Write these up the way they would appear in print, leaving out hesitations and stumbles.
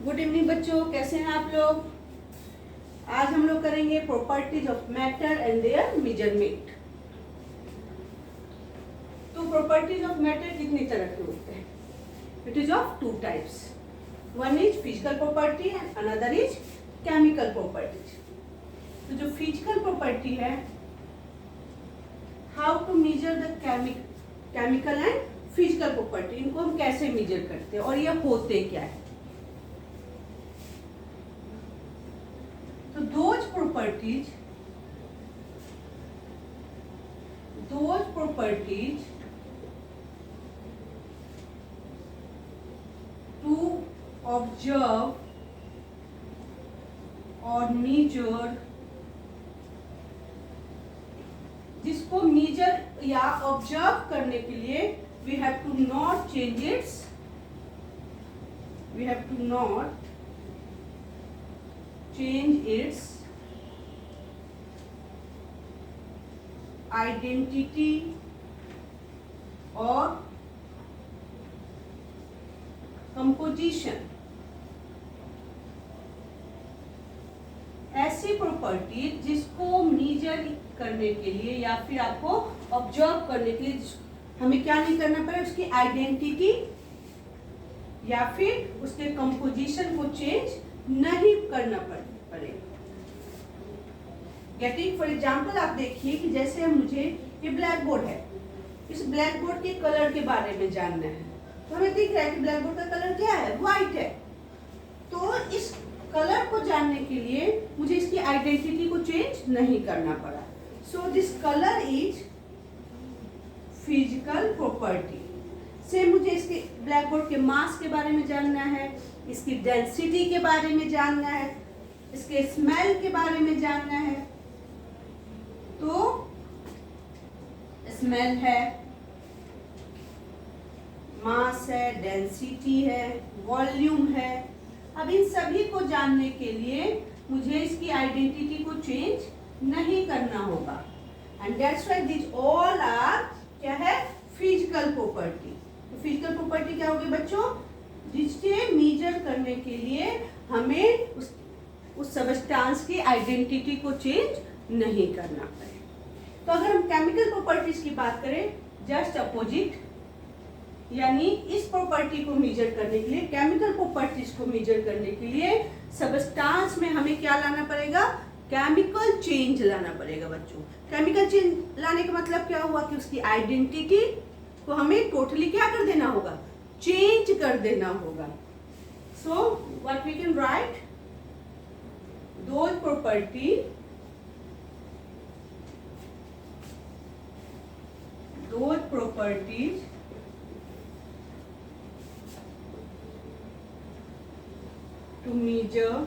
Good evening बच्चों, कैसे हैं आप लोग। आज हम लोग करेंगे properties of matter and their measurement. तो प्रॉपर्टीज ऑफ मैटर कितनी तरह के होते हैं? It is of two types. One is physical property and another is chemical properties. तो जो फिजिकल प्रॉपर्टी है, how to measure the chemical and physical property, इनको हम कैसे मेजर करते हैं और ये होते क्या है। तो those properties to observe or measure, जिसको measure या observe करने के लिए we have to not change its identity or composition। ऐसी प्रॉपर्टी जिसको मेजर करने के लिए या फिर आपको ऑब्जर्व करने के लिए हमें क्या नहीं करना पड़े, उसकी आइडेंटिटी या फिर उसके कंपोजिशन को चेंज नहीं करना पड़ेगा। गेटिंग फॉर एग्जाम्पल, आप देखिए कि जैसे मुझे ये ब्लैक बोर्ड है, इस ब्लैक बोर्ड के कलर के बारे में जानना है, तो हमें दिख रहा है कि ब्लैक बोर्ड का कलर क्या है, व्हाइट है। तो इस कलर को जानने के लिए मुझे इसकी आइडेंटिटी को चेंज नहीं करना पड़ा। So this colour is physical property. से मुझे इसके ब्लैक बोर्ड के मास के बारे में जानना है, इसकी डेंसिटी के बारे में जानना है, इसके स्मेल के बारे में जानना है। तो स्मेल है, मास है, डेंसिटी है, वॉल्यूम है। अब इन सभी को जानने के लिए मुझे इसकी आइडेंटिटी को चेंज नहीं करना होगा। And that's why this all are क्या है, फिजिकल प्रॉपर्टी। तो फिजिकल प्रॉपर्टी क्या होगी बच्चों, जिससे मेजर करने के लिए हमें उस सबस्टेंस की आइडेंटिटी को चेंज नहीं करना पड़े। तो अगर हम केमिकल प्रॉपर्टीज की बात करें, जस्ट अपोजिट, यानी इस प्रॉपर्टी को मेजर करने के लिए, केमिकल प्रॉपर्टीज को मेजर करने के लिए सबस्टेंस में हमें क्या लाना पड़ेगा, केमिकल चेंज लाना पड़ेगा बच्चों। केमिकल चेंज लाने का मतलब क्या हुआ कि उसकी आइडेंटिटी को हमें टोटली क्या कर देना होगा, चेंज कर देना होगा। So what we can write, those properties to measure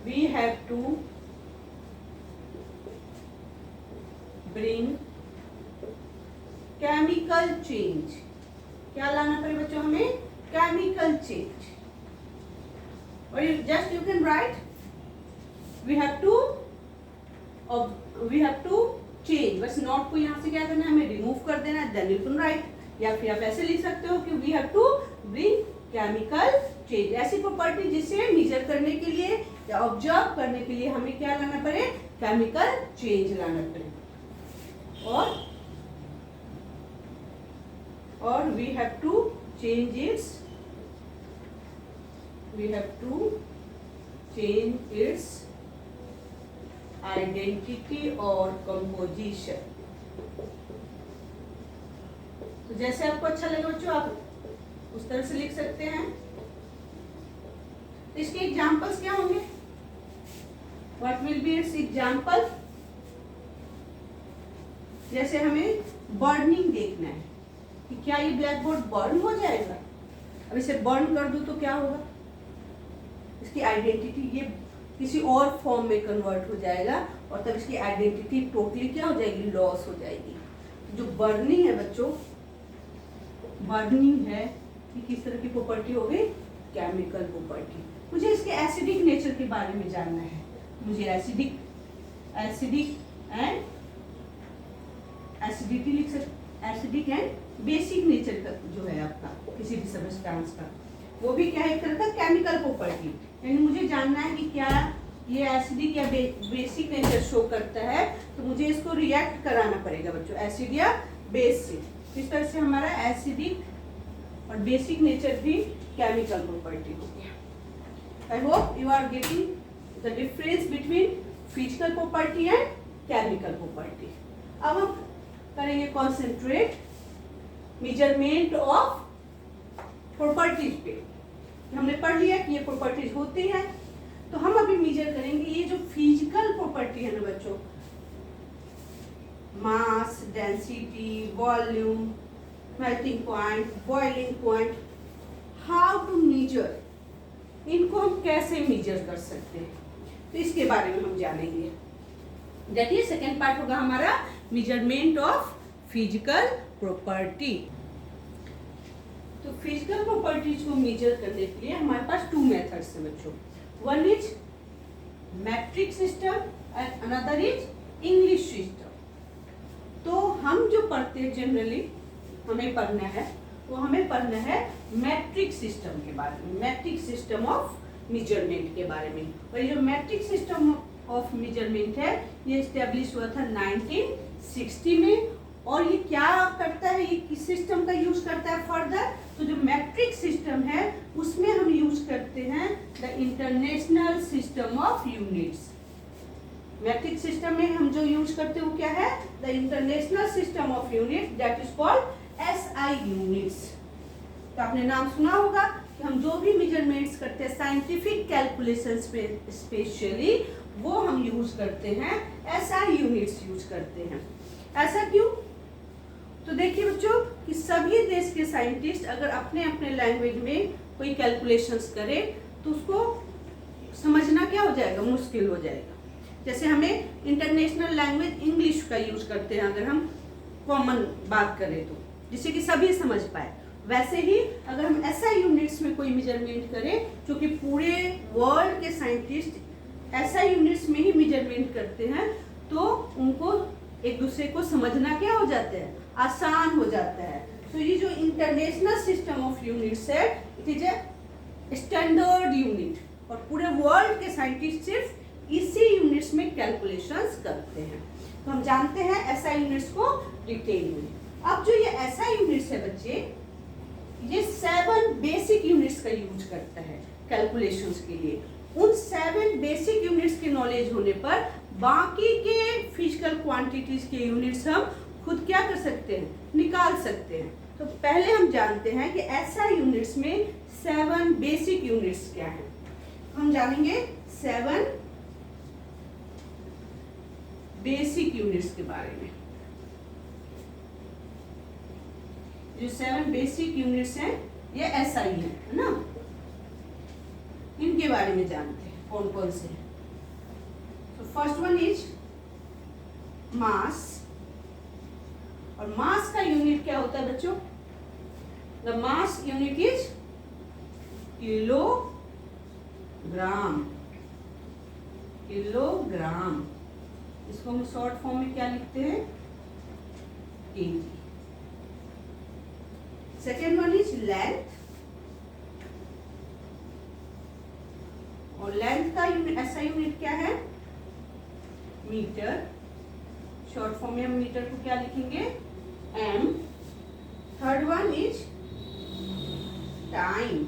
we have to bring chemical change। क्या लाना पड़े बच्चों हमें, केमिकल चेंज। और just you can write we have to change, बस नॉट को यहाँ से क्या करना है, हमें रिमूव कर देना है, देन यू कैन राइट। या फिर आप ऐसे लिख सकते हो कि we have to bring chemical change। ऐसी प्रॉपर्टी जिसे मेजर करने के लिए या ऑब्जर्व करने के लिए हमें क्या लाना पड़े, केमिकल चेंज लाना पड़े। और we have to change its identity और कंपोजिशन। तो जैसे आपको अच्छा लगे बच्चों, आप उस तरह से लिख सकते हैं। तो इसके एग्जांपल्स क्या होंगे, what will be it's example. जैसे हमें बर्निंग देखना है कि क्या ये ब्लैक बोर्ड बर्न हो जाएगा। अब इसे बर्न कर दूं तो क्या होगा, इसकी आइडेंटिटी ये किसी और फॉर्म में कन्वर्ट हो जाएगा और तब इसकी आइडेंटिटी टोटली क्या हो जाएगी, लॉस हो जाएगी। जो बर्निंग है बच्चों, बर्निंग है कि किस तरह की प्रॉपर्टी हो गई, केमिकल प्रॉपर्टी। मुझे इसके एसिडिक नेचर के बारे में जानना है, मुझे एसिडिक एंड एसिडिटी लिख सकते, एसिडिक एंड बेसिक नेचर का जो है आपका किसी भी सब्सटेंस का, वो भी क्या है एक तरह का केमिकल प्रॉपर्टी। यानी मुझे जानना है कि क्या ये एसिडिक या बेसिक नेचर शो करता है, तो मुझे इसको रिएक्ट कराना पड़ेगा बच्चों, एसिड या बेस से। इस तरह से हमारा एसिडिक और बेसिक नेचर भी केमिकल प्रॉपर्टी हो गया। I hope you are getting the difference between physical property and chemical property. अब हम करेंगे कॉन्सेंट्रेट मेजरमेंट ऑफ प्रॉपर्टीज पे। हमने पढ़ लिया कि ये प्रॉपर्टीज होती है, तो हम अभी मेजर करेंगे ये जो फिजिकल प्रॉपर्टी है ना बच्चों, mass, density, volume, melting point, boiling point, how to measure, इनको हम कैसे मेजर कर सकते हैं, तो इसके बारे में हम जानेंगे। दैट इज सेकेंड पार्ट होगा हमारा मेजरमेंट ऑफ फिजिकल प्रॉपर्टी। तो फिजिकल प्रॉपर्टीज को मेजर करने के लिए हमारे पास टू मेथड्स हैं बच्चों। One is matric system and another is English system. तो हम जो पढ़ते हैं जनरली हमें पढ़ना है, वो हमें पढ़ना है मैट्रिक सिस्टम के बारे में, मैट्रिक सिस्टम ऑफ मेजरमेंट के बारे में। और ये जो मैट्रिक सिस्टम ऑफ मेजरमेंट है ये एस्टेब्लिश हुआ था 1960 में। और ये क्या करता है, ये किस सिस्टम का यूज करता है फर्दर, तो जो मैट्रिक सिस्टम है उसमें हम यूज करते हैं the international system of units. Matric system में हम जो यूज करते हैं वो क्या है, the international system of unit, that is called SI units. तो आपने नाम सुना होगा कि हम जो भी मेजरमेंट्स करते हैं साइंटिफिक कैलकुलेशंस पे स्पेशली, वो हम यूज करते हैं एसआई यूनिट्स यूज करते हैं। ऐसा क्यों, तो देखिए बच्चों कि सभी देश के साइंटिस्ट अगर अपने अपने लैंग्वेज में कोई कैलकुलेशंस करे तो उसको समझना क्या हो जाएगा, मुश्किल हो जाएगा। जैसे हमें इंटरनेशनल लैंग्वेज इंग्लिश का यूज करते हैं अगर हम कॉमन बात करें तो, जिससे कि सभी समझ पाए, वैसे ही अगर हम एसआई यूनिट्स में कोई मेजरमेंट करें, जो कि पूरे वर्ल्ड के साइंटिस्ट एसआई यूनिट्स में ही मेजरमेंट करते हैं, तो उनको एक दूसरे को समझना क्या हो जाता है, आसान हो जाता है। तो ये जो इंटरनेशनल सिस्टम ऑफ यूनिट्स है, it is a standard unit, और पूरे वर्ल्ड के साइंटिस्ट सिर्फ इसी यूनिट्स में कैलकुलेशंस करते हैं। तो हम जानते हैं एसआई यूनिट्स को डिटेल में। अब जो ये एसआई यूनिट्स है बच्चे, ये 7 बेसिक यूनिट्स का यूज करता है कैलकुलेशंस के लिए। उन 7 बेसिक यूनिट्स की नॉलेज होने पर बाकी के फिजिकल क्वांटिटीज के यूनिट्स हम खुद क्या कर सकते हैं, निकाल सकते हैं। तो पहले हम जानते हैं कि एसआई यूनिट्स में 7 बेसिक यूनिट्स क्या हैं। हम जानेंगे 7 बेसिक यूनिट्स के बारे में। जो 7 बेसिक यूनिट्स हैं ये एसआई है ना, इनके बारे में जानते हैं कौन कौन से हैं। तो फर्स्ट वन इज मास। और मास का यूनिट क्या होता है बच्चों, the mass unit is kilogram. Kilogram, इसको हम शॉर्ट फॉर्म में क्या लिखते हैं, KG. Second one is length. और लेंथ का यूनिट ऐसा यूनिट क्या है, मीटर। शॉर्ट फॉर्म में हम मीटर को क्या लिखेंगे, M. Third one is time.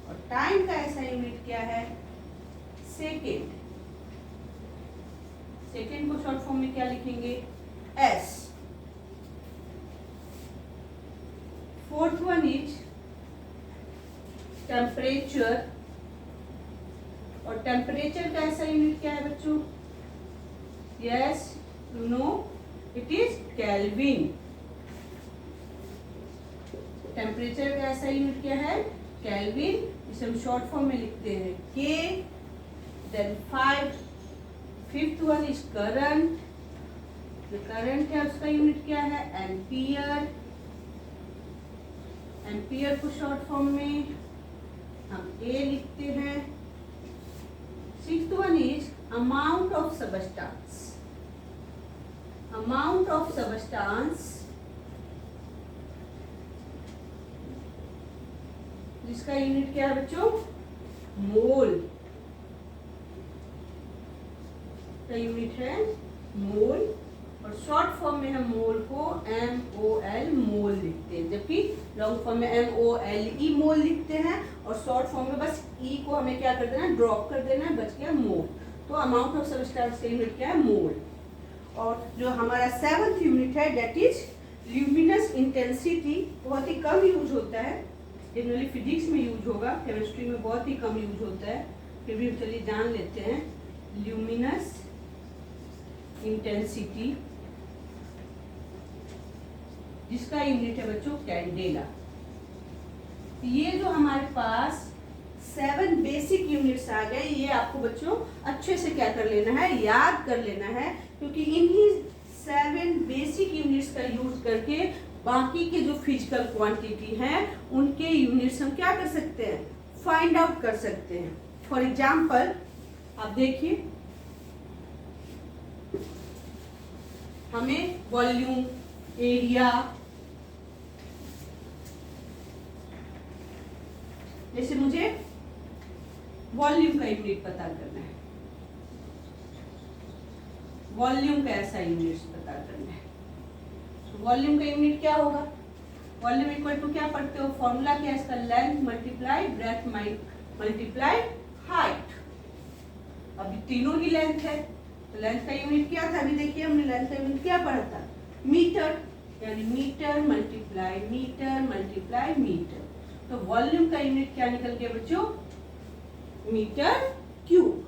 और टाइम का ऐसा यूनिट क्या है, सेकेंड। सेकेंड को शॉर्ट फॉर्म में क्या लिखेंगे, S. Fourth one is temperature. और टेम्परेचर का ऐसा यूनिट क्या है बच्चों, yes you know, it is kelvin. Temperature का ऐसा यूनिट क्या है, केल्विन। इसे हम शॉर्ट फॉर्म में लिखते हैं K. Then 5th one is current. जो करंट है उसका यूनिट क्या है, एम्पियर। एम्पियर को शॉर्ट फॉर्म में हम ए लिखते हैं। 6th one is amount of substance. Amount of substance जिसका यूनिट क्या है बच्चों, मोल का यूनिट है मोल, और शॉर्ट फॉर्म में हम मोल को MOL मोल लिखते हैं, जबकि लॉन्ग फॉर्म में MOLE मोल लिखते हैं, और शॉर्ट फॉर्म में बस E को हमें क्या कर देना है, ड्रॉप कर देना है, बच गया मोल। तो अमाउंट ऑफ सबस्टेंस का यूनिट क्या है, मोल। और जो हमारा 7th यूनिट है दैट इज ल्यूमिनस इंटेंसिटी, बहुत ही कम यूज होता है, जनरली फिजिक्स में यूज होगा, केमिस्ट्री में बहुत ही कम यूज होता है, फिर भी चलिए जान लेते हैं। ल्यूमिनस इंटेंसिटी जिसका यूनिट है बच्चों कैंडेला। ये जो हमारे पास 7 बेसिक यूनिट्स आ गए, ये आपको बच्चों अच्छे से क्या कर लेना है, याद कर लेना है, क्योंकि इन्हीं 7 बेसिक यूनिट्स का यूज करके बाकी के जो फिजिकल क्वांटिटी हैं उनके यूनिट्स हम क्या कर सकते हैं, फाइंड आउट कर सकते हैं। फॉर एग्जाम्पल आप देखिए, हमें वॉल्यूम, एरिया, जैसे मुझे वॉल्यूम का यूनिट पता करना है, वॉल्यूम का ऐसा यूनिट पता करना है, तो वॉल्यूम का यूनिट क्या होगा, वॉल्यूम इक्वल टू क्या पढ़ते हो, फॉर्मूला क्या है इसका, length multiply breath multiply height. अभी तीनों ही लेंथ है, तो लेंथ का यूनिट क्या था, अभी देखिए हमने लेंथ का यूनिट क्या पढ़ा था, मीटर, यानी मीटर मल्टीप्लाई मीटर। तो वॉल्यूम का यूनिट क्या निकल गया बच्चों, मीटर क्यूब।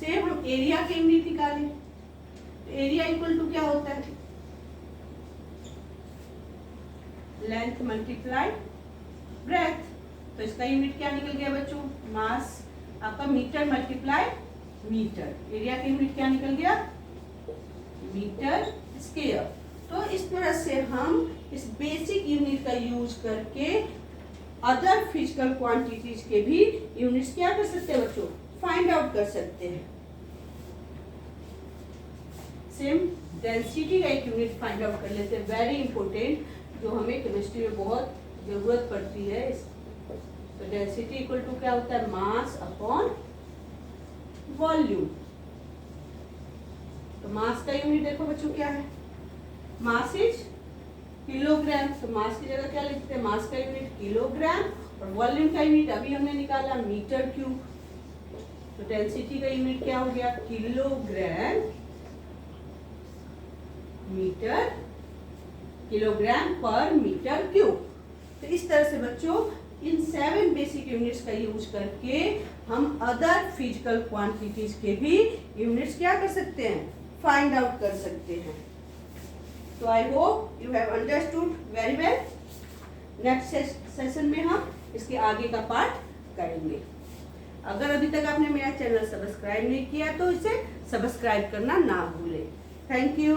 सेम हम एरिया के यूनिट निकालें, तो एरिया इक्वल टू क्या होता है, लेंथ मल्टीप्लाई ब्रेथ। तो इसका यूनिट क्या निकल गया बच्चों, मास आपका मीटर मल्टीप्लाई मीटर। एरिया का यूनिट क्या निकल गया, मीटर स्क्वायर। तो इस तरह से हम इस बेसिक यूनिट का यूज करके अदर फिजिकल क्वांटिटीज के भी यूनिट्स क्या कर सकते हैं बच्चों, फाइंड आउट कर सकते हैं। सेम डेंसिटी का एक यूनिट फाइंड आउट कर लेते हैं, वेरी इंपॉर्टेंट, जो हमें केमिस्ट्री में बहुत जरूरत पड़ती है। तो डेंसिटी इक्वल टू क्या होता है, मास अपॉन वॉल्यूम। तो मास का यूनिट देखो बच्चों क्या है, मास इज किलोग्राम। तो मास की जगह क्या लिखते हैं, मास का यूनिट किलोग्राम, और वॉल्यूम का यूनिट अभी हमने निकाला मीटर क्यूब। तो डेंसिटी का यूनिट क्या हो गया, किलोग्राम मीटर, किलोग्राम पर मीटर क्यूब। तो इस तरह से बच्चों इन 7 बेसिक यूनिट्स का यूज करके हम अदर फिजिकल क्वांटिटीज के भी यूनिट्स क्या कर सकते हैं, फाइंड आउट कर सकते हैं। तो आई hope you have understood very well. Next session में हम इसके आगे का पार्ट करेंगे। अगर अभी तक आपने मेरा चैनल सब्सक्राइब नहीं किया तो इसे सब्सक्राइब करना ना भूलें। Thank you.